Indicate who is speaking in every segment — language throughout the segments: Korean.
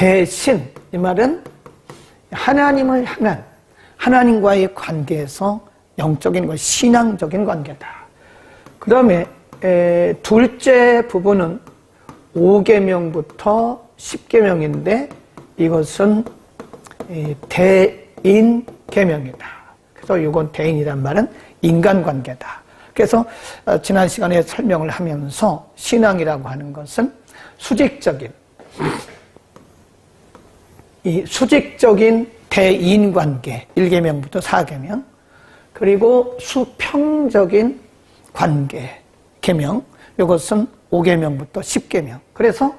Speaker 1: 대신 이 말은 하나님을 향한 하나님과의 관계에서 영적인 것, 신앙적인 관계다. 그 다음에 둘째 부분은 5계명부터 10계명인데 이것은 대인 계명이다. 그래서 이건 대인이란 말은 인간관계다. 그래서 지난 시간에 설명을 하면서 신앙이라고 하는 것은 수직적인 대인관계 1계명부터 4계명, 그리고 수평적인 관계 계명, 이것은 5계명부터 10계명. 그래서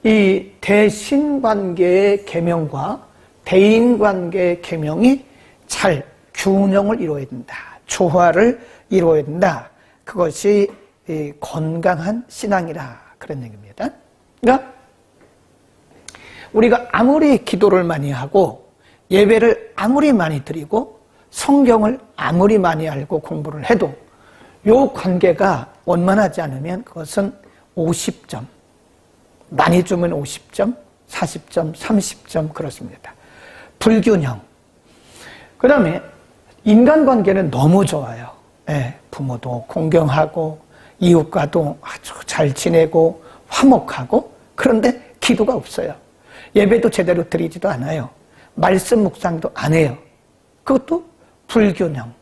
Speaker 1: 이 대신관계의 계명과 대인관계의 계명이 잘 균형을 이루어야 된다. 조화를 이루어야 된다. 그것이 건강한 신앙이라 그런 얘기입니다. 그러니까 우리가 아무리 기도를 많이 하고 예배를 아무리 많이 드리고 성경을 아무리 많이 알고 공부를 해도 이 관계가 원만하지 않으면 그것은 50점, 많이 주면 50점, 40점, 30점 그렇습니다. 불균형. 그 다음에 인간관계는 너무 좋아요. 부모도 공경하고 이웃과도 아주 잘 지내고 화목하고, 그런데 기도가 없어요. 예배도 제대로 드리지도 않아요. 말씀 묵상도 안 해요. 그것도 불균형,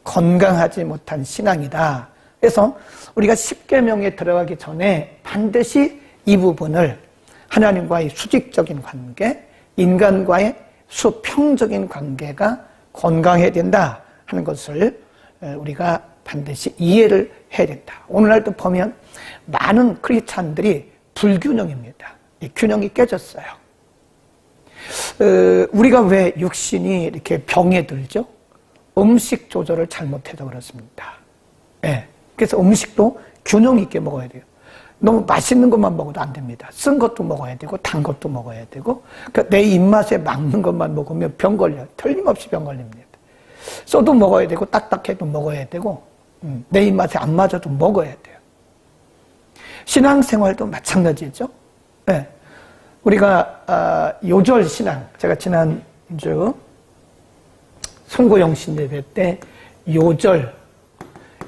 Speaker 1: 건강하지 못한 신앙이다. 그래서 우리가 10계명에 들어가기 전에 반드시 이 부분을 하나님과의 수직적인 관계, 인간과의 수평적인 관계가 건강해야 된다 하는 것을 우리가 반드시 이해를 해야 된다. 오늘날도 보면 많은 크리스찬들이 불균형입니다. 이 균형이 깨졌어요. 우리가 왜 육신이 이렇게 병에 들죠? 음식 조절을 잘못해서 그렇습니다. 그래서 음식도 균형 있게 먹어야 돼요. 너무 맛있는 것만 먹어도 안 됩니다. 쓴 것도 먹어야 되고 단 것도 먹어야 되고, 그러니까 내 입맛에 맞는 것만 먹으면 병 걸려요. 틀림없이 병 걸립니다. 써도 먹어야 되고 딱딱해도 먹어야 되고 내 입맛에 안 맞아도 먹어야 돼요. 신앙생활도 마찬가지죠. 우리가 요절 신앙, 제가 지난주 송고영신 예배 때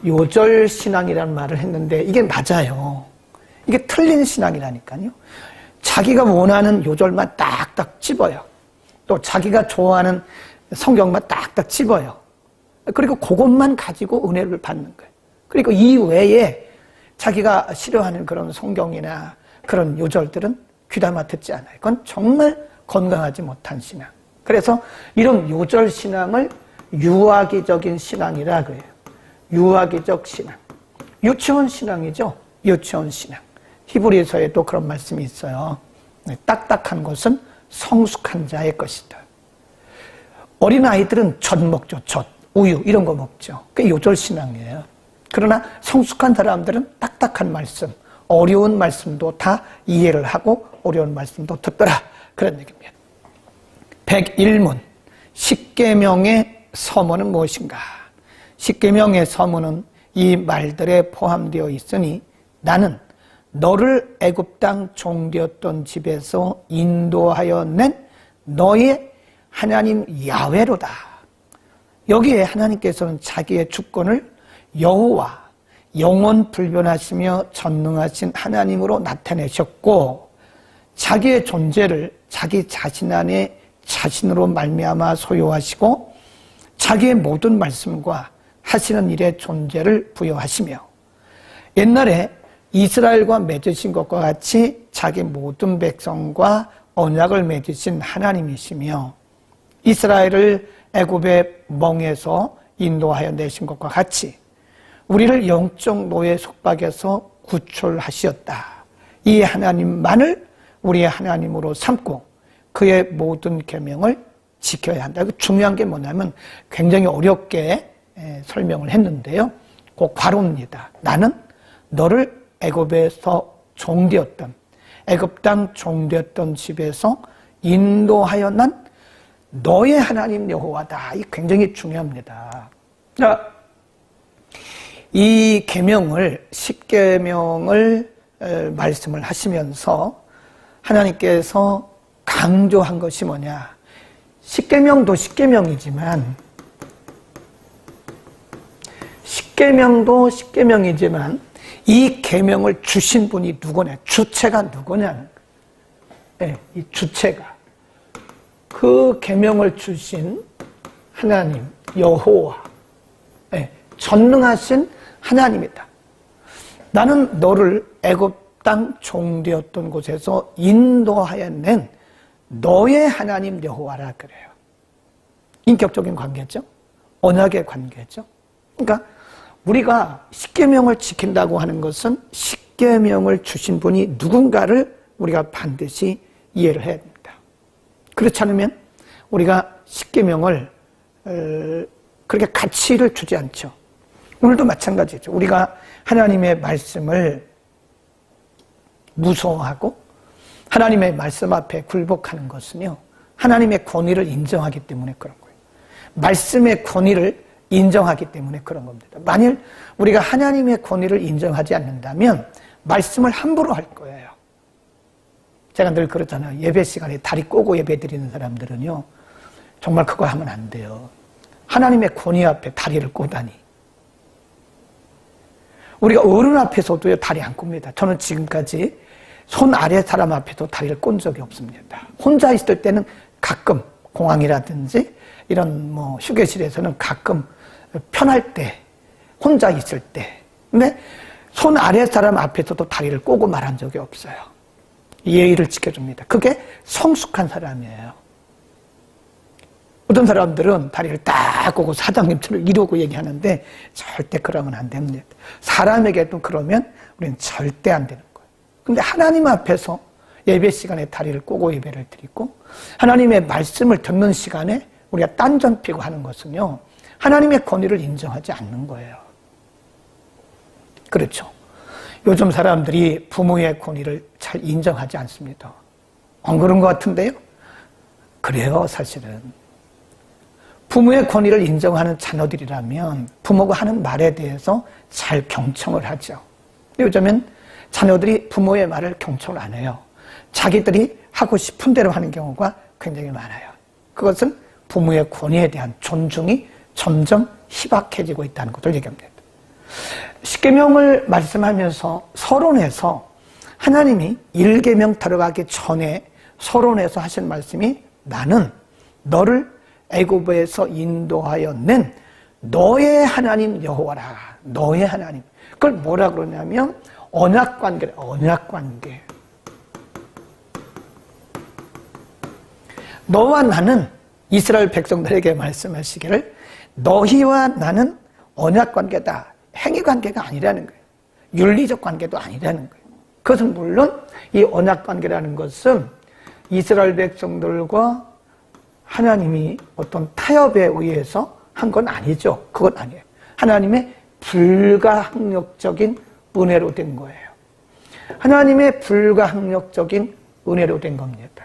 Speaker 1: 요절 신앙이라는 말을 했는데 이게 맞아요. 이게 틀린 신앙이라니까요. 자기가 원하는 요절만 딱딱 집어요. 또 자기가 좋아하는 성경만 딱딱 집어요. 그리고 그것만 가지고 은혜를 받는 거예요. 그리고 이 외에 자기가 싫어하는 그런 성경이나 그런 요절들은 귀담아 듣지 않아요. 그건 정말 건강하지 못한 신앙. 그래서 이런 요절 신앙을 유아기적인 신앙이라 그래요. 유아기적 신앙. 유치원 신앙이죠. 유치원 신앙. 히브리서에도 그런 말씀이 있어요. 딱딱한 것은 성숙한 자의 것이다. 어린아이들은 젖 먹죠. 젖, 우유 이런 거 먹죠. 그게 요절 신앙이에요. 그러나 성숙한 사람들은 딱딱한 말씀, 어려운 말씀도 다 이해를 하고 어려운 말씀도 듣더라. 그런 얘기입니다. 101문, 10계명의 서문은 무엇인가? 10계명의 서문은 이 말들에 포함되어 있으니 나는 너를 애굽 땅 종되었던 집에서 인도하여 낸 너의 하나님 야훼로다. 여기에 하나님께서는 자기의 주권을 여호와, 영원 불변하시며 전능하신 하나님으로 나타내셨고, 자기의 존재를 자기 자신 안에 자신으로 말미암아 소유하시고 자기의 모든 말씀과 하시는 일의 존재를 부여하시며, 옛날에 이스라엘과 맺으신 것과 같이 자기 모든 백성과 언약을 맺으신 하나님이시며, 이스라엘을 애굽의 멍에서 인도하여 내신 것과 같이 우리를 영적 노예 속박에서 구출하시었다. 이 하나님만을 우리의 하나님으로 삼고 그의 모든 계명을 지켜야 한다. 중요한 게 뭐냐면 굉장히 어렵게 설명을 했는데요. 그 과로입니다. 나는 너를 애굽에서 종되었던, 애굽 땅 종되었던 집에서 인도하여 난 너의 하나님 여호와다. 이 굉장히 중요합니다. 이 계명을 10계명을 말씀을 하시면서 하나님께서 강조한 것이 뭐냐? 십계명도 십계명이지만 이 계명을 주신 분이 누구냐? 주체가 누구냐는 거예요. 이 주체가 그 계명을 주신 하나님 여호와, 전능하신 하나님이다. 나는 너를 애굽 땅 종되었던 곳에서 인도하여 낸 너의 하나님 여호와라 그래요. 인격적인 관계죠. 언약의 관계죠. 그러니까 우리가 십계명을 지킨다고 하는 것은 십계명을 주신 분이 누군가를 우리가 반드시 이해를 해야 됩니다. 그렇지 않으면 우리가 십계명을 그렇게 가치를 주지 않죠. 오늘도 마찬가지죠. 우리가 하나님의 말씀을 무서워하고 하나님의 말씀 앞에 굴복하는 것은요, 하나님의 권위를 인정하기 때문에 그런 거예요. 말씀의 권위를 인정하기 때문에 그런 겁니다. 만일 우리가 하나님의 권위를 인정하지 않는다면 말씀을 함부로 할 거예요. 제가 늘 그러잖아요. 예배 시간에 다리 꼬고 예배 드리는 사람들은요, 정말 그거 하면 안 돼요. 하나님의 권위 앞에 다리를 꼬다니. 우리가 어른 앞에서도요, 다리 안 꼽니다. 저는 지금까지 손 아래 사람 앞에도 다리를 꼰 적이 없습니다. 혼자 있을 때는 가끔 공항이라든지 이런 휴게실에서는 가끔 편할 때, 혼자 있을 때. 근데 손 아래 사람 앞에서도 다리를 꼬고 말한 적이 없어요. 예의를 지켜줍니다. 그게 성숙한 사람이에요. 어떤 사람들은 다리를 딱 꼬고 사장님처럼 이러고 얘기하는데 절대 그러면 안 됩니다. 사람에게도 그러면 우리는 절대 안 되는 거예요. 근데 하나님 앞에서 예배 시간에 다리를 꼬고 예배를 드리고 하나님의 말씀을 듣는 시간에 우리가 딴전 피고 하는 것은요, 하나님의 권위를 인정하지 않는 거예요. 그렇죠. 요즘 사람들이 부모의 권위를 잘 인정하지 않습니다. 안 그런 것 같은데요? 그래요, 사실은. 부모의 권위를 인정하는 자녀들이라면 부모가 하는 말에 대해서 잘 경청을 하죠. 요즘엔 자녀들이 부모의 말을 경청을 안 해요. 자기들이 하고 싶은 대로 하는 경우가 굉장히 많아요. 그것은 부모의 권위에 대한 존중이 점점 희박해지고 있다는 것을 얘기합니다. 십계명을 말씀하면서 서론에서 하나님이 1계명 들어가기 전에 서론에서 하신 말씀이 나는 너를 애굽에서 인도하여 낸 너의 하나님 여호와라. 너의 하나님. 그걸 뭐라 그러냐면 언약관계래. 언약관계. 너와 나는 이스라엘 백성들에게 말씀하시기를 너희와 나는 언약관계다. 행위관계가 아니라는 거예요. 윤리적 관계도 아니라는 거예요. 그것은 물론 이 언약관계라는 것은 이스라엘 백성들과 하나님이 어떤 타협에 의해서 한 건 아니죠. 그건 아니에요. 하나님의 불가항력적인 은혜로 된 거예요. 하나님의 불가항력적인 은혜로 된 겁니다.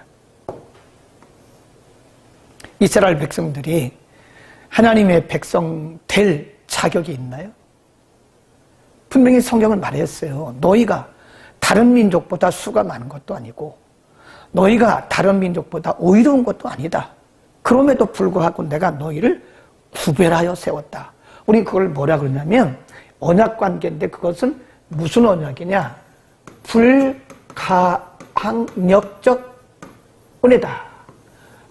Speaker 1: 이스라엘 백성들이 하나님의 백성 될 자격이 있나요? 분명히 성경은 말했어요. 너희가 다른 민족보다 수가 많은 것도 아니고 너희가 다른 민족보다 의로운 것도 아니다. 그럼에도 불구하고 내가 너희를 구별하여 세웠다. 우리 그걸 뭐라 그러냐면 언약관계인데 그것은 무슨 언약이냐? 불가항력적 은혜다.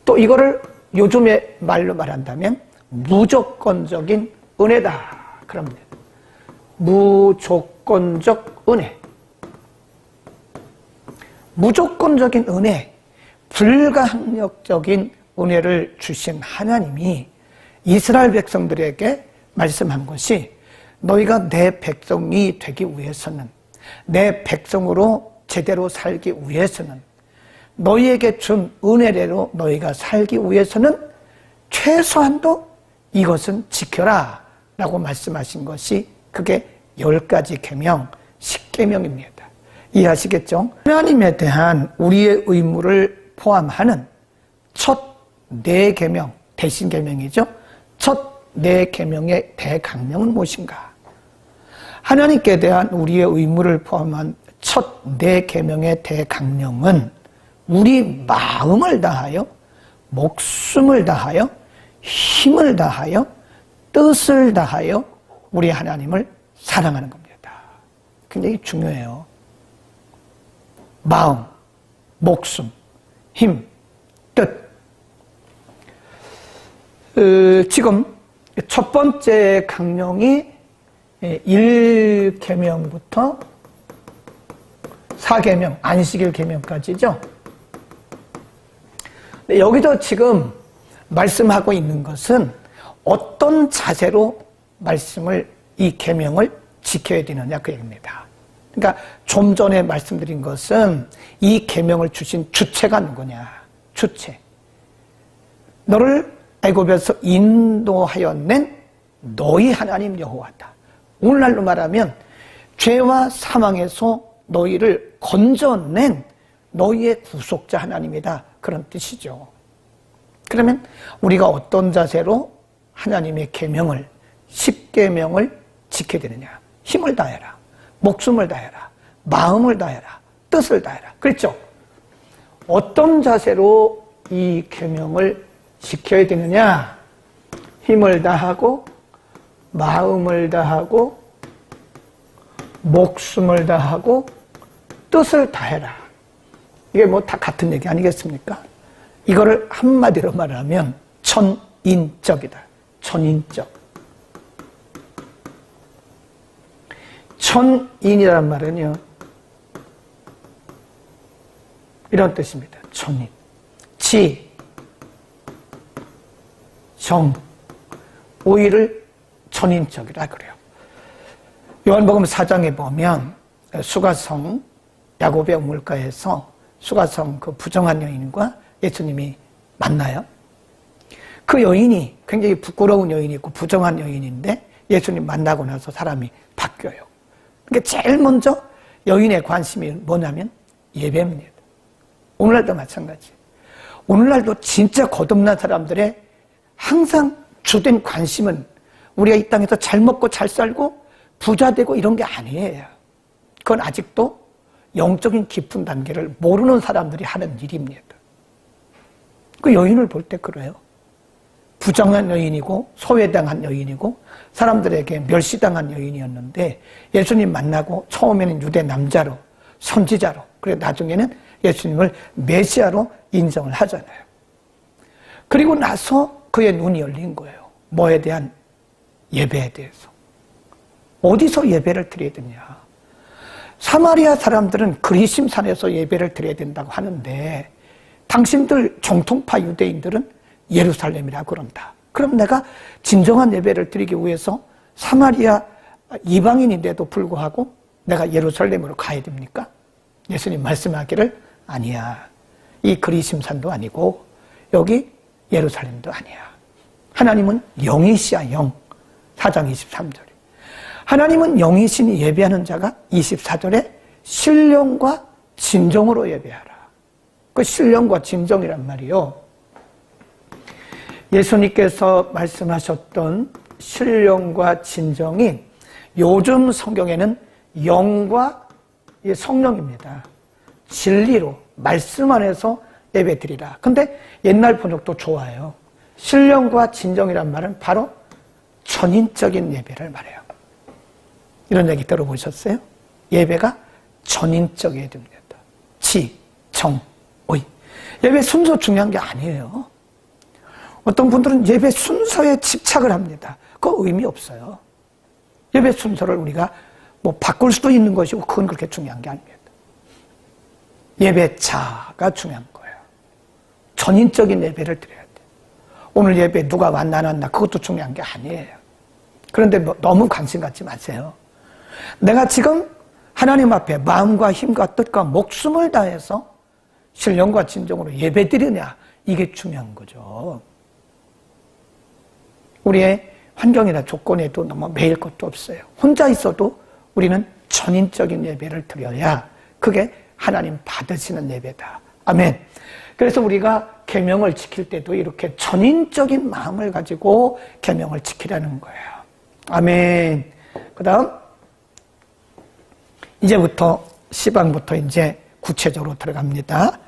Speaker 1: 또 이거를 요즘의 말로 말한다면 무조건적인 은혜다. 그럽니다. 무조건적 은혜. 무조건적인 은혜, 불가항력적인 은혜를 주신 하나님이 이스라엘 백성들에게 말씀한 것이 너희가 내 백성이 되기 위해서는, 내 백성으로 제대로 살기 위해서는, 너희에게 준 은혜대로 너희가 살기 위해서는 최소한도 이것은 지켜라 라고 말씀하신 것이 그게 10가지 계명, 10계명입니다. 이해하시겠죠? 하나님에 대한 우리의 의무를 포함하는 첫 4계명, 대신계명이죠. 첫 4계명의 대강령은 무엇인가? 하나님께 대한 우리의 의무를 포함한 첫 4계명의 대강령은 우리 마음을 다하여 목숨을 다하여 힘을 다하여 뜻을 다하여 우리 하나님을 사랑하는 겁니다. 굉장히 중요해요. 마음, 목숨, 힘, 뜻. 지금 첫 번째 강령이 1계명부터 4계명, 안식일 계명까지죠. 여기도 지금 말씀하고 있는 것은 어떤 자세로 이 계명을 지켜야 되느냐 그 얘기입니다. 그러니까 좀 전에 말씀드린 것은 이 계명을 주신 주체가 누구냐. 주체. 너를 애굽에서 인도하여 낸 너희 하나님 여호와다. 오늘날로 말하면 죄와 사망에서 너희를 건져낸 너희의 구속자 하나님이다. 그런 뜻이죠. 그러면 우리가 어떤 자세로 하나님의 계명을 10계명을 지켜야 되느냐. 힘을 다해라. 목숨을 다해라. 마음을 다해라. 뜻을 다해라. 그렇죠? 어떤 자세로 이 계명을 지켜야 되느냐. 힘을 다하고 마음을 다하고 목숨을 다하고 뜻을 다해라. 이게 뭐 다 같은 얘기 아니겠습니까? 이거를 한마디로 말하면 천인적이다. 천인적. 천인이라는 말은요, 이런 뜻입니다. 천인. 지, 정, 오이를 천인적이라 그래요. 요한복음 4장에 보면 수가성 야곱의 우물가에서 수가성 그 부정한 여인과 예수님이 만나요. 그 여인이 굉장히 부끄러운 여인이고 부정한 여인인데 예수님 만나고 나서 사람이 바뀌어요. 그러니까 제일 먼저 여인의 관심이 뭐냐면 예배입니다. 오늘날도 마찬가지. 오늘날도 진짜 거듭난 사람들의 항상 주된 관심은 우리가 이 땅에서 잘 먹고 잘 살고 부자 되고 이런 게 아니에요. 그건 아직도 영적인 깊은 단계를 모르는 사람들이 하는 일입니다. 그 여인을 볼 때 그래요. 부정한 여인이고 소외당한 여인이고 사람들에게 멸시당한 여인이었는데 예수님 만나고 처음에는 유대 남자로 선지자로 그리고 나중에는 예수님을 메시아로 인정을 하잖아요. 그리고 나서 그의 눈이 열린 거예요. 뭐에 대한? 예배에 대해서. 어디서 예배를 드려야 되냐. 사마리아 사람들은 그리심산에서 예배를 드려야 된다고 하는데 당신들 정통파 유대인들은 예루살렘이라 그런다. 그럼 내가 진정한 예배를 드리기 위해서 사마리아 이방인인데도 불구하고 내가 예루살렘으로 가야 됩니까? 예수님 말씀하기를 아니야. 이 그리심산도 아니고 여기 예루살렘도 아니야. 하나님은 영이시야, 영. 4장 23절에. 하나님은 영이시니 예배하는 자가 24절에 신령과 진정으로 예배하라. 그 신령과 진정이란 말이요. 예수님께서 말씀하셨던 신령과 진정이 요즘 성경에는 영과 성령입니다. 진리로 말씀 안에서 예배 드리라. 근데 옛날 번역도 좋아요. 신령과 진정이란 말은 바로 전인적인 예배를 말해요. 이런 얘기 들어보셨어요? 예배가 전인적이어야 됩니다. 지, 정, 오이. 예배 순서 중요한 게 아니에요. 어떤 분들은 예배 순서에 집착을 합니다. 그거 의미 없어요. 예배 순서를 우리가 뭐 바꿀 수도 있는 것이고 그건 그렇게 중요한 게 아닙니다. 예배자가 중요한 거예요. 전인적인 예배를 드려야 돼요. 오늘 예배 누가 왔나 안 왔나 그것도 중요한 게 아니에요. 그런데 너무 관심 갖지 마세요. 내가 지금 하나님 앞에 마음과 힘과 뜻과 목숨을 다해서 신령과 진정으로 예배 드리냐 이게 중요한 거죠. 우리의 환경이나 조건에도 너무 매일 것도 없어요. 혼자 있어도 우리는 전인적인 예배를 드려야 그게 하나님 받으시는 예배다. 아멘. 그래서 우리가 계명을 지킬 때도 이렇게 전인적인 마음을 가지고 계명을 지키라는 거예요. 아멘. 그 다음 이제부터 시방부터 이제 구체적으로 들어갑니다.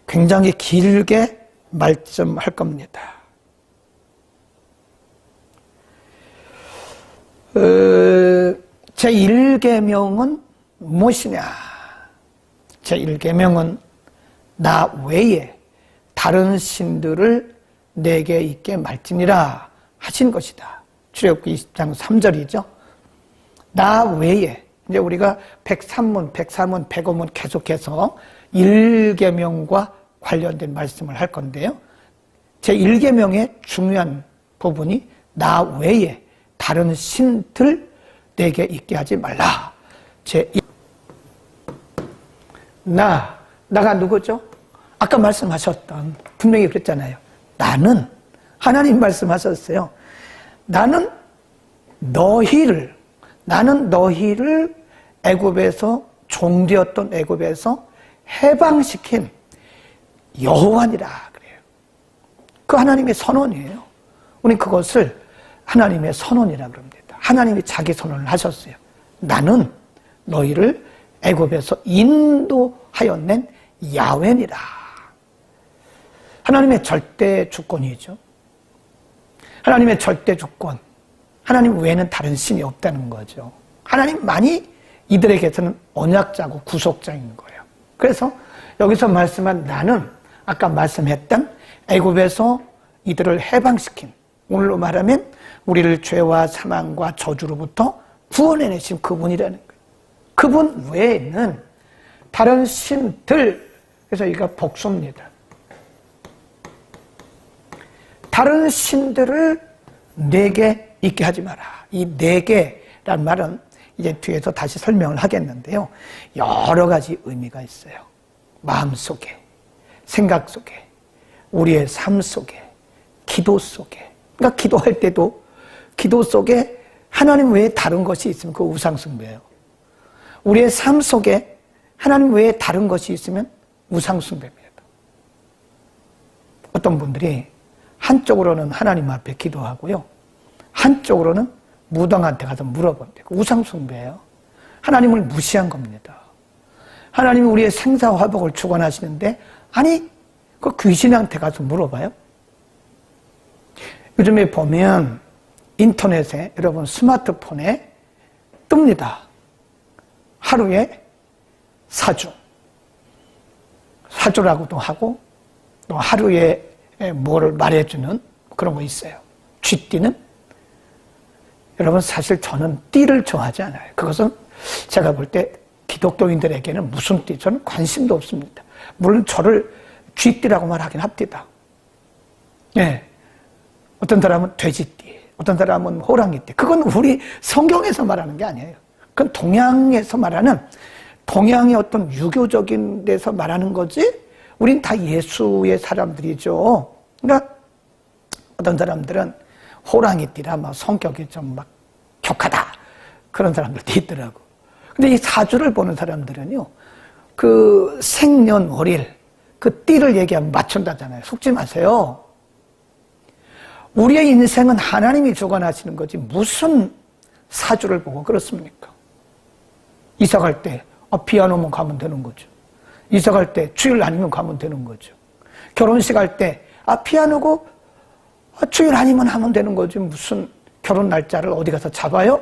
Speaker 1: 굉장히 길게 말씀할 겁니다. 제1계명은 무엇이냐? 제1계명은 나 외에 다른 신들을 내게 있게 말지니라 하신 것이다. 출애굽기 20장 3절이죠. 나 외에, 이제 우리가 103문, 104문, 105문 계속해서 1계명과 관련된 말씀을 할 건데요. 제1계명의 중요한 부분이 나 외에 다른 신들 내게 있게 하지 말라. 나가 누구죠? 아까 말씀하셨던, 분명히 그랬잖아요. 나는, 하나님 말씀하셨어요. 나는 너희를 애굽에서, 종되었던 애굽에서 해방시킨 여호와니라 그래요. 그 하나님의 선언이에요. 우리 그것을 하나님의 선언이라 그럽니다. 하나님이 자기 선언을 하셨어요. 나는 너희를 애굽에서 인도하여 낸 야훼니라. 하나님의 절대 주권이죠. 하나님의 절대 주권. 하나님 외에는 다른 신이 없다는 거죠. 하나님만이 이들에게서는 언약자고 구속자인 거예요. 그래서 여기서 말씀한 나는 아까 말씀했던 애굽에서 이들을 해방시킨, 오늘로 말하면 우리를 죄와 사망과 저주로부터 구원해내신 그분이라는 거예요. 그분 외에는 다른 신들, 그래서 이거 복수입니다. 다른 신들을 내게 있게 하지 마라. 이 내게란 말은 이제 뒤에서 다시 설명을 하겠는데요. 여러 가지 의미가 있어요. 마음속에, 생각 속에, 우리의 삶 속에, 기도 속에. 그러니까 기도할 때도 기도 속에 하나님 외에 다른 것이 있으면 그 우상숭배예요. 우리의 삶 속에 하나님 외에 다른 것이 있으면 우상숭배입니다. 어떤 분들이 한쪽으로는 하나님 앞에 기도하고요, 한쪽으로는 무당한테 가서 물어본대요. 우상숭배예요. 하나님을 무시한 겁니다. 하나님이 우리의 생사화복을 축원하시는데 아니 그 귀신한테 가서 물어봐요. 요즘에 보면 인터넷에, 여러분 스마트폰에 뜹니다. 하루에 사주라고도 하고 또 하루에 뭐를 말해주는 그런 거 있어요. 쥐띠는? 여러분 사실 저는 띠를 좋아하지 않아요. 그것은 제가 볼 때 기독교인들에게는 무슨 띠, 저는 관심도 없습니다. 물론 저를 쥐띠라고 말하긴 합니다. 예. 어떤 사람은 돼지띠, 어떤 사람은 호랑이띠. 그건 우리 성경에서 말하는 게 아니에요. 그건 동양에서 말하는, 동양의 어떤 유교적인 데서 말하는 거지, 우린 다 예수의 사람들이죠. 그러니까 어떤 사람들은 호랑이띠라 막 성격이 좀 막 격하다, 그런 사람들도 있더라고. 근데 이 사주를 보는 사람들은요, 그 생년월일, 그 띠를 얘기하면 맞춘다잖아요. 속지 마세요. 우리의 인생은 하나님이 주관하시는 거지 무슨 사주를 보고 그렇습니까? 이사 갈 때 비 안 오면 가면 되는 거죠. 이사 갈 때 주일 아니면 가면 되는 거죠. 결혼식 할 때 비 안 오고 주일 아니면 하면 되는 거지 무슨 결혼 날짜를 어디 가서 잡아요?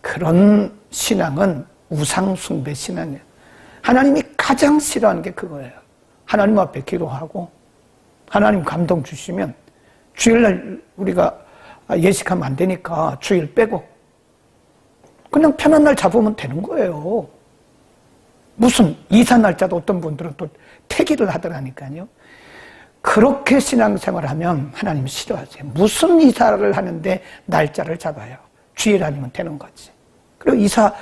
Speaker 1: 그런 신앙은 우상숭배 신앙이에요. 하나님이 가장 싫어하는 게 그거예요. 하나님 앞에 기도하고 하나님 감동 주시면 주일날 우리가 예식하면 안 되니까 주일 빼고 그냥 편한 날 잡으면 되는 거예요. 무슨 이사 날짜도 어떤 분들은 또 태기를 하더라니까요. 그렇게 신앙생활하면 하나님 싫어하세요. 무슨 이사를 하는데 날짜를 잡아요. 주일 아니면 되는 거지. 그리고 이사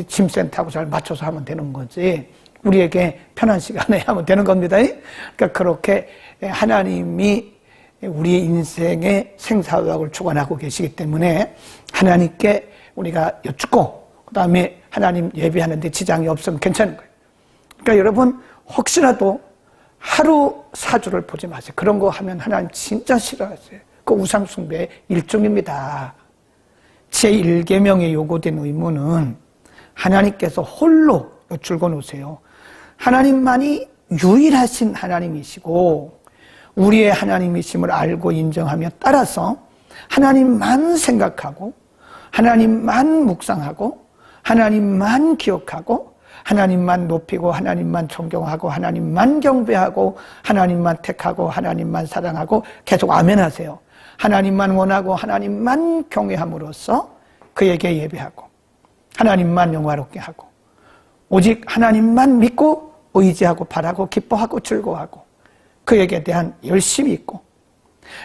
Speaker 1: 짐센터하고 잘 맞춰서 하면 되는 거지. 우리에게 편한 시간에 하면 되는 겁니다. 그러니까 그렇게 하나님이 우리의 인생의 생사화복을 주관하고 계시기 때문에 하나님께 우리가 여쭙고 그 다음에 하나님 예배하는데 지장이 없으면 괜찮은 거예요. 그러니까 여러분 혹시라도 하루 사주를 보지 마세요. 그런 거 하면 하나님 진짜 싫어하세요. 그 우상숭배의 일종입니다. 제1계명에 요구된 의무는 하나님께서 홀로 여쭐고 놓으세요. 하나님만이 유일하신 하나님이시고 우리의 하나님이심을 알고 인정하며 따라서 하나님만 생각하고 하나님만 묵상하고 하나님만 기억하고 하나님만 높이고 하나님만 존경하고 하나님만 경배하고 하나님만 택하고 하나님만 사랑하고 계속 아멘 하세요. 하나님만 원하고 하나님만 경외함으로써 그에게 예배하고 하나님만 영화롭게 하고 오직 하나님만 믿고 의지하고 바라고 기뻐하고 즐거워하고 그에게 대한 열심이 있고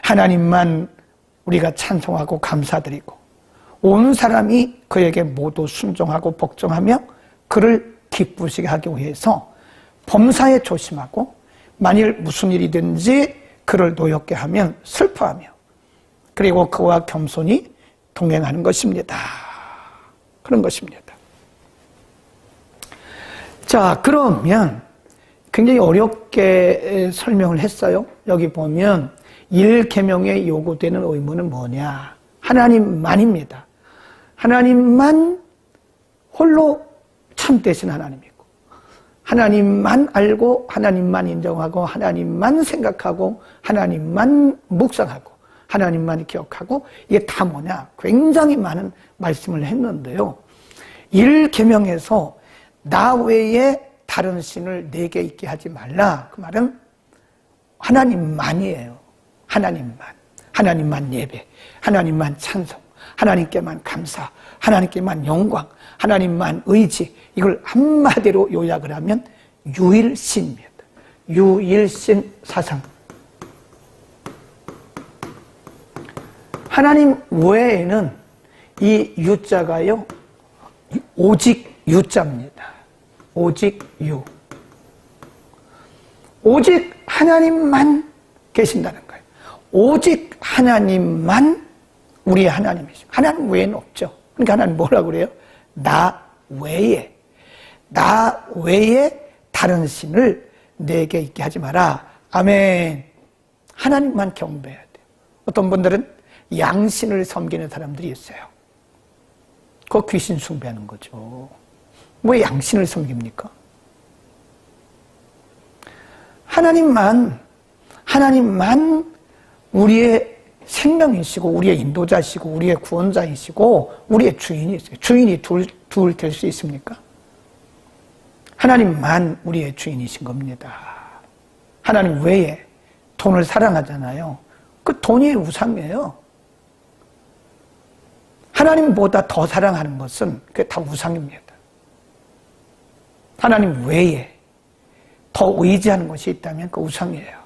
Speaker 1: 하나님만 우리가 찬송하고 감사드리고 온 사람이 그에게 모두 순종하고 복종하며 그를 기쁘시게 하기 위해서 범사에 조심하고 만일 무슨 일이든지 그를 노엽게 하면 슬퍼하며 그리고 그와 겸손히 동행하는 것입니다. 그런 것입니다. 자, 그러면 굉장히 어렵게 설명을 했어요. 여기 보면 1계명에 요구되는 의무는 뭐냐? 하나님만입니다. 하나님만 홀로 참되신 하나님이고 하나님만 알고 하나님만 인정하고 하나님만 생각하고 하나님만 묵상하고 하나님만 기억하고 이게 다 뭐냐? 굉장히 많은 말씀을 했는데요. 1계명에서 나 외에 다른 신을 내게 있게 하지 말라. 그 말은 하나님만이에요. 하나님만 예배, 하나님만 찬송, 하나님께만 감사, 하나님께만 영광, 하나님만 의지. 이걸 한마디로 요약을 하면 유일신입니다. 유일신 사상. 하나님 외에는 이 유자가요, 오직 유자입니다. 오직 유. 오직 하나님만 계신다는 거예요. 오직 하나님만 우리의 하나님이시죠. 하나님 외에는 없죠. 그러니까 하나님 뭐라고 그래요? 나 외에 다른 신을 내게 있게 하지 마라. 아멘. 하나님만 경배해야 돼요. 어떤 분들은 양신을 섬기는 사람들이 있어요. 그거 귀신 숭배하는 거죠. 왜 양신을 섬깁니까? 하나님만 우리의 생명이시고 우리의 인도자이시고 우리의 구원자이시고 우리의 주인이세요. 주인이 둘 될 수 있습니까? 하나님만 우리의 주인이신 겁니다. 하나님 외에 돈을 사랑하잖아요. 그 돈이 우상이에요. 하나님보다 더 사랑하는 것은 그게 다 우상입니다. 하나님 외에 더 의지하는 것이 있다면 그 우상이에요.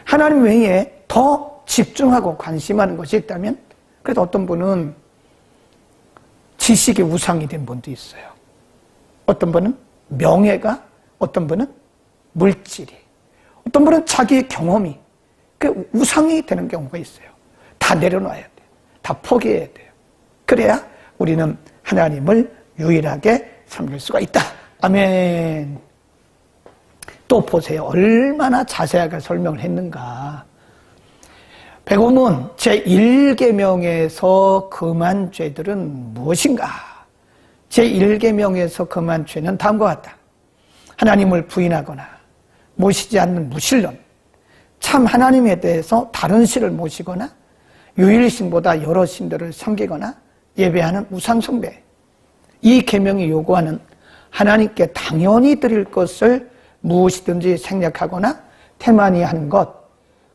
Speaker 1: 하나님 외에 더 집중하고 관심하는 것이 있다면 그래도 어떤 분은 지식이 우상이 된 분도 있어요. 어떤 분은 명예가, 어떤 분은 물질이, 어떤 분은 자기의 경험이 그 우상이 되는 경우가 있어요. 다 내려놔야 돼요. 다 포기해야 돼요. 그래야 우리는 하나님을 유일하게 섬길 수가 있다. 아멘. 또 보세요. 얼마나 자세하게 설명을 했는가. 백오문 제1계명에서 금한 죄들은 무엇인가? 제1계명에서 금한 죄는 다음과 같다. 하나님을 부인하거나 모시지 않는 무신론, 참 하나님에 대해서 다른 신을 모시거나 유일신보다 여러 신들을 섬기거나 예배하는 우상숭배. 이 계명이 요구하는 하나님께 당연히 드릴 것을 무엇이든지 생략하거나 태만히 하는 것,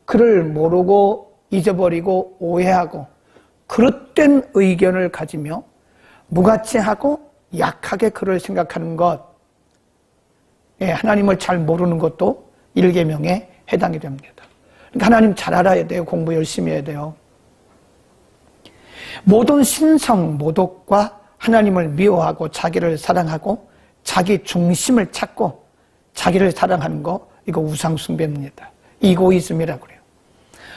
Speaker 1: 그를 모르고 잊어버리고 오해하고 그릇된 의견을 가지며 무가치하고 약하게 그를 생각하는 것, 하나님을 잘 모르는 것도 1계명에 해당이 됩니다. 그러니까 하나님 잘 알아야 돼요. 공부 열심히 해야 돼요. 모든 신성 모독과 하나님을 미워하고 자기를 사랑하고 자기 중심을 찾고 자기를 사랑하는 거, 이거 우상숭배입니다. 이고이즘이라고 그래요.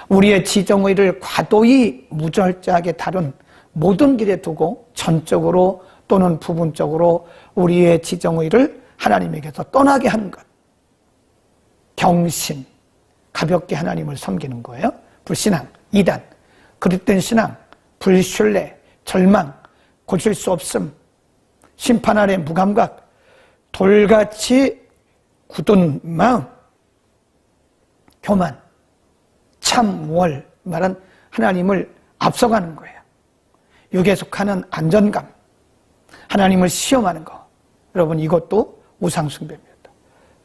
Speaker 1: 우리의 지정의를 과도히 무절제하게 다룬 모든 길에 두고 전적으로 또는 부분적으로 우리의 지정의를 하나님에게서 떠나게 하는 것. 경신, 가볍게 하나님을 섬기는 거예요. 불신앙, 이단, 그릇된 신앙, 불신뢰, 절망, 고칠 수 없음, 심판 아래 무감각, 돌같이 굳은 마음, 교만, 참월, 말은 하나님을 앞서가는 거예요. 육에 속하는 안전감, 하나님을 시험하는 거. 여러분, 이것도 우상숭배입니다.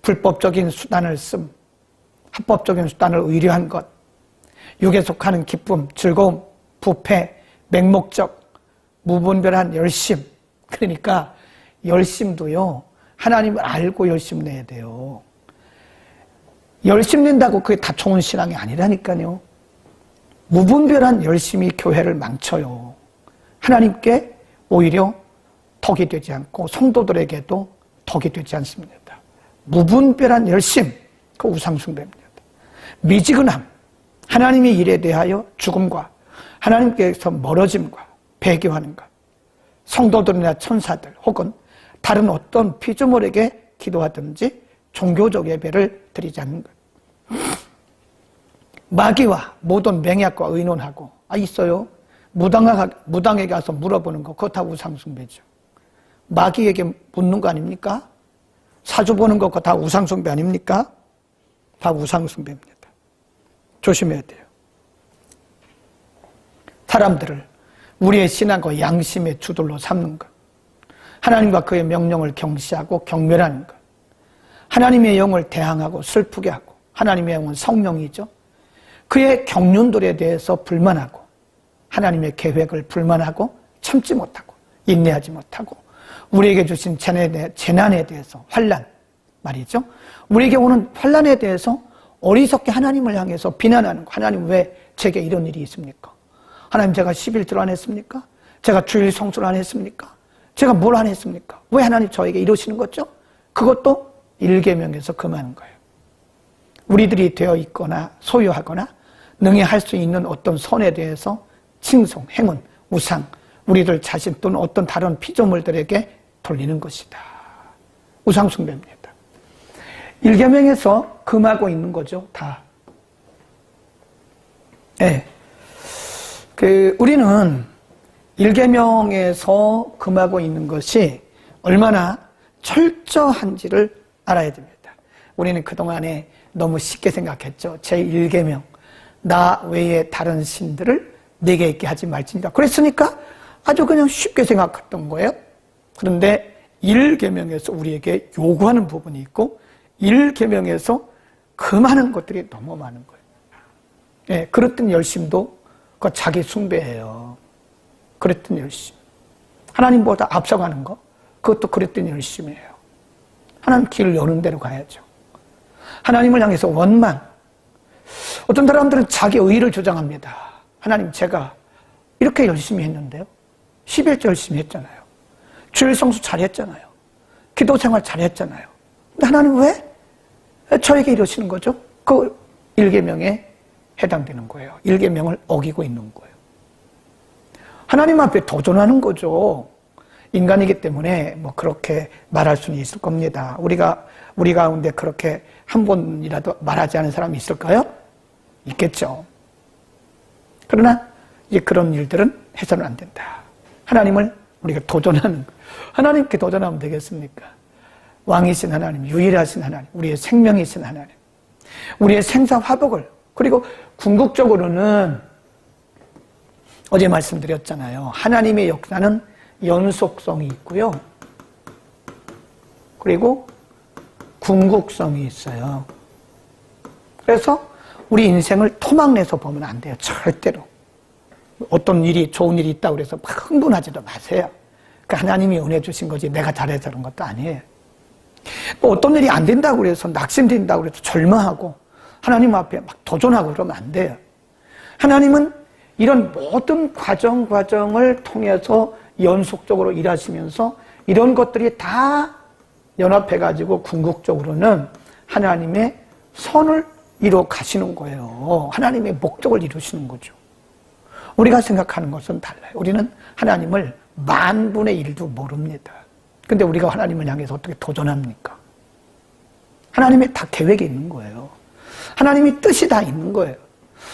Speaker 1: 불법적인 수단을 씀, 합법적인 수단을 의뢰한 것, 육에 속하는 기쁨, 즐거움, 부패, 맹목적, 무분별한 열심. 그러니까 열심도요, 하나님을 알고 열심 내야 돼요. 열심 낸다고 그게 다 좋은 신앙이 아니라니까요. 무분별한 열심이 교회를 망쳐요. 하나님께 오히려 덕이 되지 않고 성도들에게도 덕이 되지 않습니다. 무분별한 열심, 그 우상숭배입니다. 미지근함, 하나님의 일에 대하여 죽음과 하나님께서 멀어짐과 배교하는 것, 성도들이나 천사들 혹은 다른 어떤 피조물에게 기도하든지 종교적 예배를 드리지 않는 것. 마귀와 모든 맹약과 의논하고, 있어요. 무당에 가서 물어보는 거, 그거 다 우상숭배죠. 마귀에게 묻는 거 아닙니까? 사주 보는 거, 그거 다 우상숭배 아닙니까? 다 우상숭배입니다. 조심해야 돼요. 사람들을 우리의 신앙과 양심의 주들로 삼는 것, 하나님과 그의 명령을 경시하고 경멸하는 것, 하나님의 영을 대항하고 슬프게 하고, 하나님의 영은 성령이죠. 그의 경륜들에 대해서 불만하고, 하나님의 계획을 불만하고 참지 못하고 인내하지 못하고, 우리에게 주신 재난에 대해서, 환난 말이죠. 우리에게 오는 환난에 대해서 어리석게 하나님을 향해서 비난하는 거. 하나님, 왜 제게 이런 일이 있습니까? 하나님, 제가 11조를 안 했습니까? 제가 주일 성수를 안 했습니까? 제가 뭘 안 했습니까? 왜 하나님 저에게 이러시는 거죠? 그것도 일계명에서 금하는 거예요. 우리들이 되어 있거나 소유하거나 능히 할 수 있는 어떤 선에 대해서 칭송, 행운, 우상, 우리들 자신 또는 어떤 다른 피조물들에게 돌리는 것이다. 우상숭배입니다. 일계명에서 금하고 있는 거죠, 다. 네. 우리는 일계명에서 금하고 있는 것이 얼마나 철저한지를 알아야 됩니다. 우리는 그동안에 너무 쉽게 생각했죠. 제1계명, 나 외에 다른 신들을 내게 있게 하지 말지니라. 그랬으니까 아주 그냥 쉽게 생각했던 거예요. 그런데 1계명에서 우리에게 요구하는 부분이 있고 1계명에서 금하는 것들이 너무 많은 거예요. 네, 그랬던 열심도 그 자기 숭배예요. 그랬던 열심. 하나님보다 앞서가는 거, 그것도 그랬던 열심이에요. 하나님 길을 여는 대로 가야죠. 하나님을 향해서 원망. 어떤 사람들은 자기 의의를 주장합니다. 하나님, 제가 이렇게 열심히 했는데요. 11조 열심히 했잖아요. 주일 성수 잘했잖아요. 기도 생활 잘했잖아요. 근데 하나님 왜 저에게 이러시는 거죠? 그 1계명에 해당되는 거예요. 1계명을 어기고 있는 거예요. 하나님 앞에 도전하는 거죠. 인간이기 때문에 뭐 그렇게 말할 수는 있을 겁니다. 우리 가운데 그렇게 한 번이라도 말하지 않은 사람이 있을까요? 있겠죠. 그러나 이제 그런 일들은 해서는 안 된다. 하나님을 우리가 도전하는, 하나님께 도전하면 되겠습니까? 왕이신 하나님, 유일하신 하나님, 우리의 생명이신 하나님, 우리의 생사 화복을, 그리고 궁극적으로는 어제 말씀드렸잖아요. 하나님의 역사는 연속성이 있고요. 그리고 궁극성이 있어요. 그래서 우리 인생을 토막내서 보면 안 돼요. 절대로. 어떤 일이, 좋은 일이 있다고 그래서 막 흥분하지도 마세요. 그러니까 하나님이 은혜 주신 거지 내가 잘해서 그런 것도 아니에요. 또 어떤 일이 안 된다고 그래서 낙심된다고 그래서 절망하고 하나님 앞에 막 도전하고 그러면 안 돼요. 하나님은 이런 모든 과정을 통해서 연속적으로 일하시면서 이런 것들이 다 연합해가지고 궁극적으로는 하나님의 선을 이루어 가시는 거예요. 하나님의 목적을 이루시는 거죠. 우리가 생각하는 것은 달라요. 우리는 하나님을 10,000분의 1도 모릅니다. 근데 우리가 하나님을 향해서 어떻게 도전합니까? 하나님의 다 계획이 있는 거예요. 하나님의 뜻이 다 있는 거예요.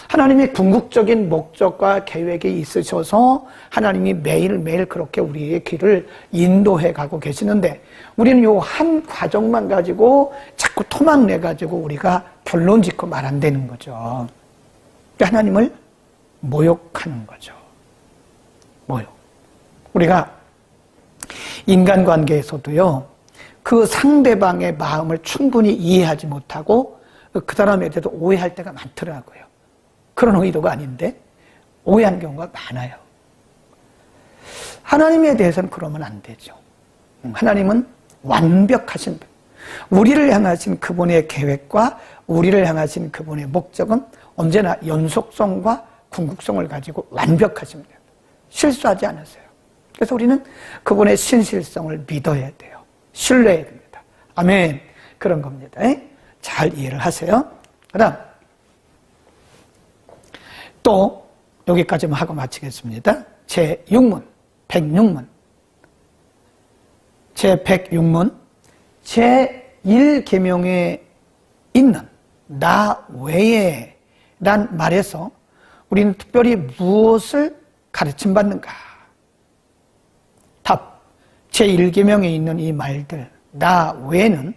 Speaker 1: 하나님의 궁극적인 목적과 계획이 있으셔서 하나님이 매일매일 그렇게 우리의 길을 인도해 가고 계시는데 우리는 요 한 과정만 가지고 자꾸 토막내 가지고 우리가 결론 짓고 말 안 되는 거죠. 하나님을 모욕하는 거죠. 모욕. 우리가 인간관계에서도요, 그 상대방의 마음을 충분히 이해하지 못하고 그 사람에 대해서 오해할 때가 많더라고요. 그런 의도가 아닌데 오해하는 경우가 많아요. 하나님에 대해서는 그러면 안 되죠. 하나님은 완벽하신 분. 우리를 향하신 그분의 계획과 우리를 향하신 그분의 목적은 언제나 연속성과 궁극성을 가지고 완벽하십니다. 실수하지 않으세요. 그래서 우리는 그분의 신실성을 믿어야 돼요. 신뢰해야 됩니다. 아멘. 그런 겁니다. 잘 이해를 하세요. 그 다음 또 여기까지만 하고 마치겠습니다. 제6문 106문 제106문 제1계명에 있는 나 외에 란 말에서 우리는 특별히 무엇을 가르침받는가? 답. 제1계명에 있는 이 말들 나 외에는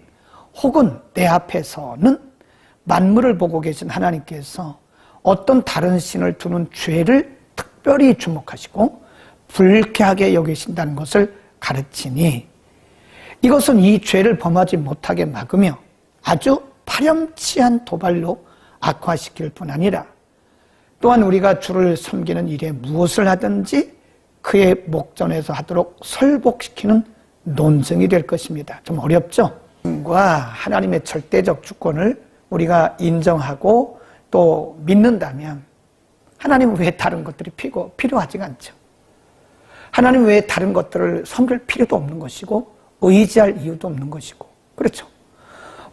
Speaker 1: 혹은 내 앞에서는 만물을 보고 계신 하나님께서 어떤 다른 신을 두는 죄를 특별히 주목하시고 불쾌하게 여기신다는 것을 가르치니 이것은 이 죄를 범하지 못하게 막으며 아주 파렴치한 도발로 악화시킬 뿐 아니라 또한 우리가 주를 섬기는 일에 무엇을 하든지 그의 목전에서 하도록 설복시키는 논증이 될 것입니다. 좀 어렵죠? 하나님의 절대적 주권을 우리가 인정하고 또 믿는다면 하나님 외에 다른 것들이 필요하지가 않죠. 하나님 외에 다른 것들을 섬길 필요도 없는 것이고 의지할 이유도 없는 것이고 그렇죠.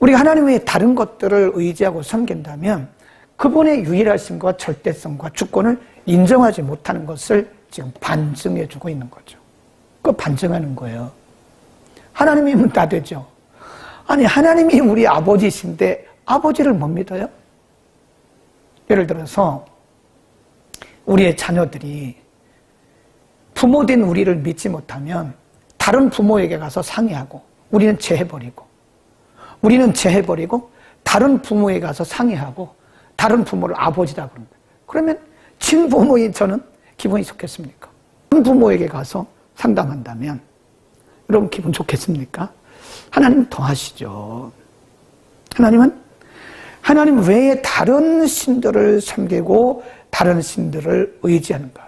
Speaker 1: 우리가 하나님 외에 다른 것들을 의지하고 섬긴다면 그분의 유일하심과 절대성과 주권을 인정하지 못하는 것을 지금 반증해 주고 있는 거죠. 그거 반증하는 거예요. 하나님이면 다 되죠. 아니 하나님이 우리 아버지신데 아버지를 못 믿어요? 예를 들어서 우리의 자녀들이 부모된 우리를 믿지 못하면 다른 부모에게 가서 상의하고 우리는 제해버리고 다른 부모에게 가서 상의하고 다른 부모를 아버지다 그런 거예요. 그러면 친부모인 저는 기분이 좋겠습니까? 다른 부모에게 가서 상담한다면 여러분 기분 좋겠습니까? 하나님은 더 하시죠. 하나님은 하나님 외에 다른 신들을 섬기고 다른 신들을 의지하는 것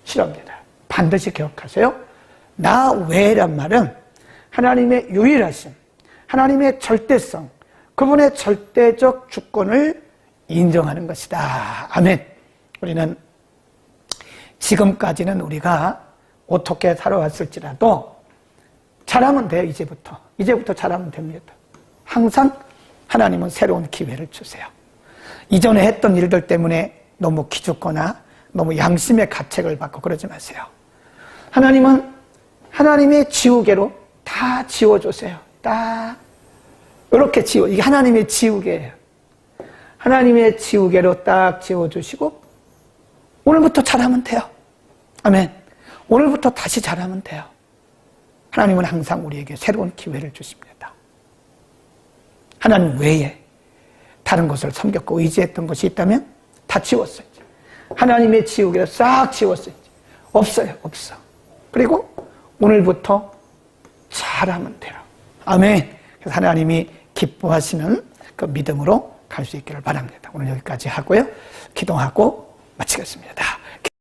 Speaker 1: 싫어합니다. 반드시 기억하세요. 나 외란 말은 하나님의 유일하심, 하나님의 절대성, 그분의 절대적 주권을 인정하는 것이다. 아멘. 우리는 지금까지는 우리가 어떻게 살아왔을지라도 잘하면 돼요. 이제부터 잘하면 됩니다. 항상 하나님은 새로운 기회를 주세요. 이전에 했던 일들 때문에 너무 기죽거나 너무 양심의 가책을 받고 그러지 마세요. 하나님은 하나님의 지우개로 다 지워주세요. 다 이렇게 이게 하나님의 지우개예요. 하나님의 지우개로 딱 지워주시고 오늘부터 잘하면 돼요. 아멘. 오늘부터 다시 잘하면 돼요. 하나님은 항상 우리에게 새로운 기회를 주십니다. 하나님 외에 다른 것을 섬겼고 의지했던 것이 있다면 다 지웠어야지. 하나님의 지우개로 싹 지웠어야지. 없어요. 없어. 그리고 오늘부터 잘하면 돼요. 아멘. 그래서 하나님이 기뻐하시는 그 믿음으로 갈 수 있기를 바랍니다. 오늘 여기까지 하고요. 기도하고 마치겠습니다.